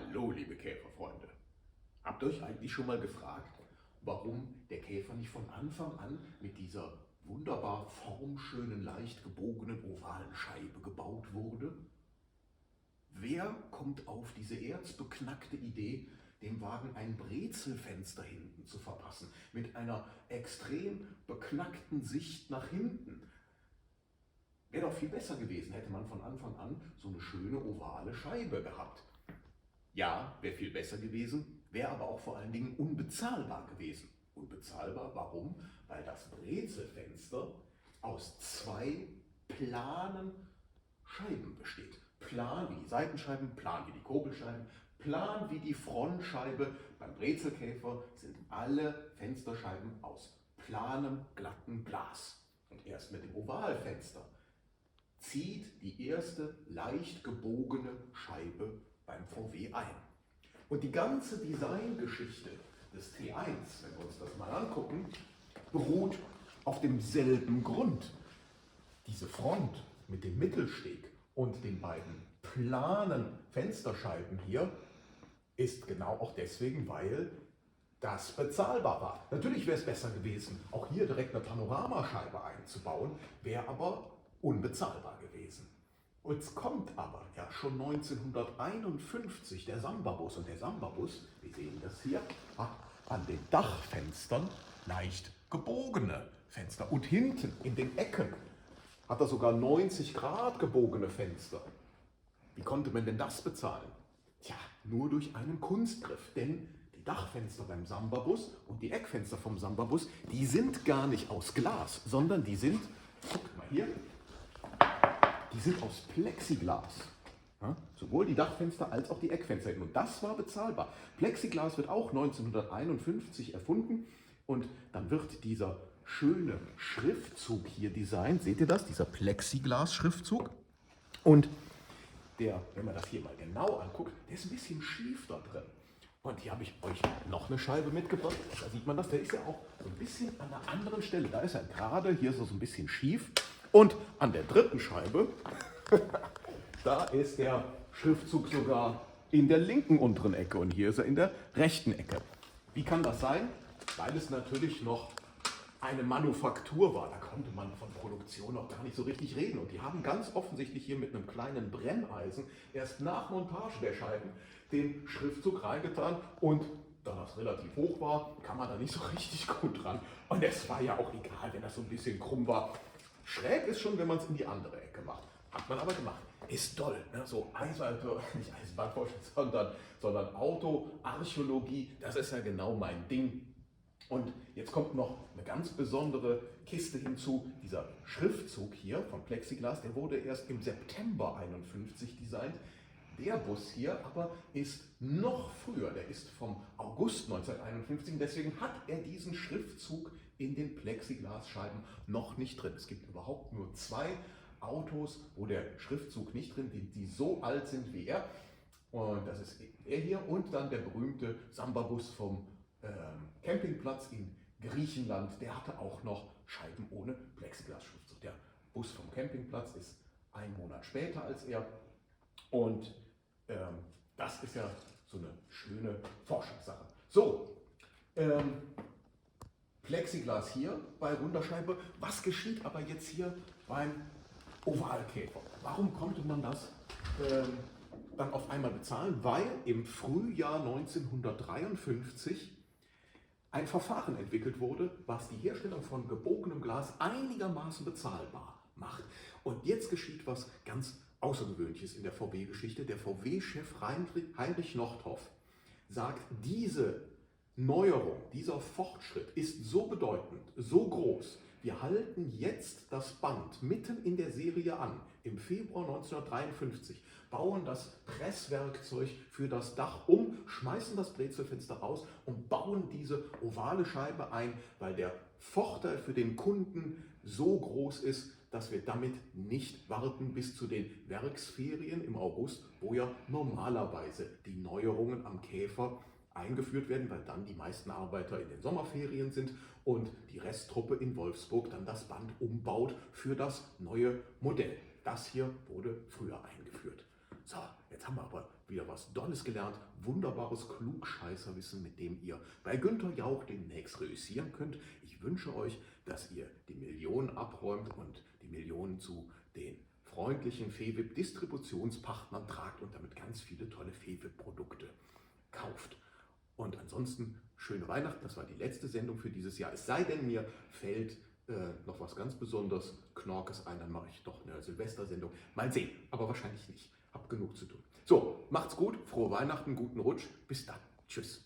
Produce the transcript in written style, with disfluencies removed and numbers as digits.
Hallo, liebe Käferfreunde. Habt ihr euch eigentlich schon mal gefragt, warum der Käfer nicht von Anfang an mit dieser wunderbar formschönen, leicht gebogenen, ovalen Scheibe gebaut wurde? Wer kommt auf diese erzbeknackte Idee, dem Wagen ein Brezelfenster hinten zu verpassen, mit einer extrem beknackten Sicht nach hinten? Wäre doch viel besser gewesen, hätte man von Anfang an so eine schöne ovale Scheibe gehabt. Ja, wäre viel besser gewesen, wäre aber auch vor allen Dingen unbezahlbar gewesen. Unbezahlbar, warum? Weil das Brezelfenster aus zwei planen Scheiben besteht. Plan wie die Seitenscheiben, plan wie die Kurbelscheiben, plan wie die Frontscheibe. Beim Brezelkäfer sind alle Fensterscheiben aus planem, glatten Glas. Und erst mit dem Ovalfenster zieht die erste leicht gebogene Scheibe beim VW ein. Und die ganze Designgeschichte des T1, wenn wir uns das mal angucken, beruht auf demselben Grund. Diese Front mit dem Mittelsteg und den beiden planen Fensterscheiben hier ist genau auch deswegen, weil das bezahlbar war. Natürlich wäre es besser gewesen, auch hier direkt eine Panoramascheibe einzubauen, wäre aber unbezahlbar gewesen. Jetzt kommt aber ja schon 1951 der Samba-Bus. Und der Samba-Bus, wir sehen das hier, hat an den Dachfenstern leicht gebogene Fenster. Und hinten in den Ecken hat er sogar 90 Grad gebogene Fenster. Wie konnte man denn das bezahlen? Tja, nur durch einen Kunstgriff. Denn die Dachfenster beim Samba-Bus und die Eckfenster vom Samba-Bus, die sind gar nicht aus Glas, sondern die sind, guckt mal hier, die sind aus Plexiglas. Ja, sowohl die Dachfenster als auch die Eckfenster. Und das war bezahlbar. Plexiglas wird auch 1951 erfunden und dann wird dieser schöne Schriftzug hier designt. Seht ihr das? Dieser Plexiglas-Schriftzug. Und der, wenn man das hier mal genau anguckt, der ist ein bisschen schief da drin. Und hier habe ich euch noch eine Scheibe mitgebracht. Da sieht man das, der ist ja auch so ein bisschen an einer anderen Stelle. Da ist er gerade, hier ist er so ein bisschen schief. Und an der dritten Scheibe, da ist der Schriftzug sogar in der linken unteren Ecke und hier ist er in der rechten Ecke. Wie kann das sein? Weil es natürlich noch eine Manufaktur war. Da konnte man von Produktion noch gar nicht so richtig reden. Und die haben ganz offensichtlich hier mit einem kleinen Brenneisen erst nach Montage der Scheiben den Schriftzug reingetan. Und da das relativ hoch war, kam man da nicht so richtig gut dran. Und es war ja auch egal, wenn das so ein bisschen krumm war. Schräg ist schon, wenn man es in die andere Ecke macht. Hat man aber gemacht. Ist toll. Ne? So nicht Eisenbahnforschung, sondern Autoarchäologie, das ist ja genau mein Ding. Und jetzt kommt noch eine ganz besondere Kiste hinzu. Dieser Schriftzug hier von Plexiglas, der wurde erst im September 1951 designt. Der Bus hier aber ist noch früher, der ist vom August 1951, deswegen hat er diesen Schriftzug in den Plexiglasscheiben noch nicht drin. Es gibt überhaupt nur zwei Autos, wo der Schriftzug nicht drin ist, die so alt sind wie er. Und das ist er hier und dann der berühmte Samba-Bus vom Campingplatz in Griechenland, der hatte auch noch Scheiben ohne Plexiglas-Schriftzug. Der Bus vom Campingplatz ist einen Monat später als er. Und das ist ja so eine schöne Forschungssache. So, Plexiglas hier bei Runderscheibe. Was geschieht aber jetzt hier beim Ovalkäfer? Warum konnte man das dann auf einmal bezahlen? Weil im Frühjahr 1953 ein Verfahren entwickelt wurde, was die Herstellung von gebogenem Glas einigermaßen bezahlbar macht. Und jetzt geschieht was ganz Außergewöhnliches in der VW-Geschichte. Der VW-Chef Heinrich Nordhoff sagt, diese Neuerung, dieser Fortschritt ist so bedeutend, so groß. Wir halten jetzt das Band mitten in der Serie an, im Februar 1953, bauen das Presswerkzeug für das Dach um, schmeißen das Brezelfenster raus und bauen diese ovale Scheibe ein, weil der Vorteil für den Kunden so groß ist, dass wir damit nicht warten bis zu den Werksferien im August, wo ja normalerweise die Neuerungen am Käfer eingeführt werden, weil dann die meisten Arbeiter in den Sommerferien sind und die Resttruppe in Wolfsburg dann das Band umbaut für das neue Modell. Das hier wurde früher eingeführt. So, jetzt Jetzt haben wir aber wieder was Dolles gelernt, wunderbares Klugscheißerwissen, mit dem ihr bei Günther Jauch demnächst reüssieren könnt. Ich wünsche euch, dass ihr die Millionen abräumt und die Millionen zu den freundlichen Fewip-Distributionspartnern tragt und damit ganz viele tolle Fewip-Produkte kauft. Und ansonsten schöne Weihnachten, das war die letzte Sendung für dieses Jahr. Es sei denn, mir fällt noch was ganz besonders Knorkes ein, dann mache ich doch eine Silvestersendung. Mal sehen, aber wahrscheinlich nicht. Hab genug zu tun. So, macht's gut, frohe Weihnachten, guten Rutsch, bis dann. Tschüss.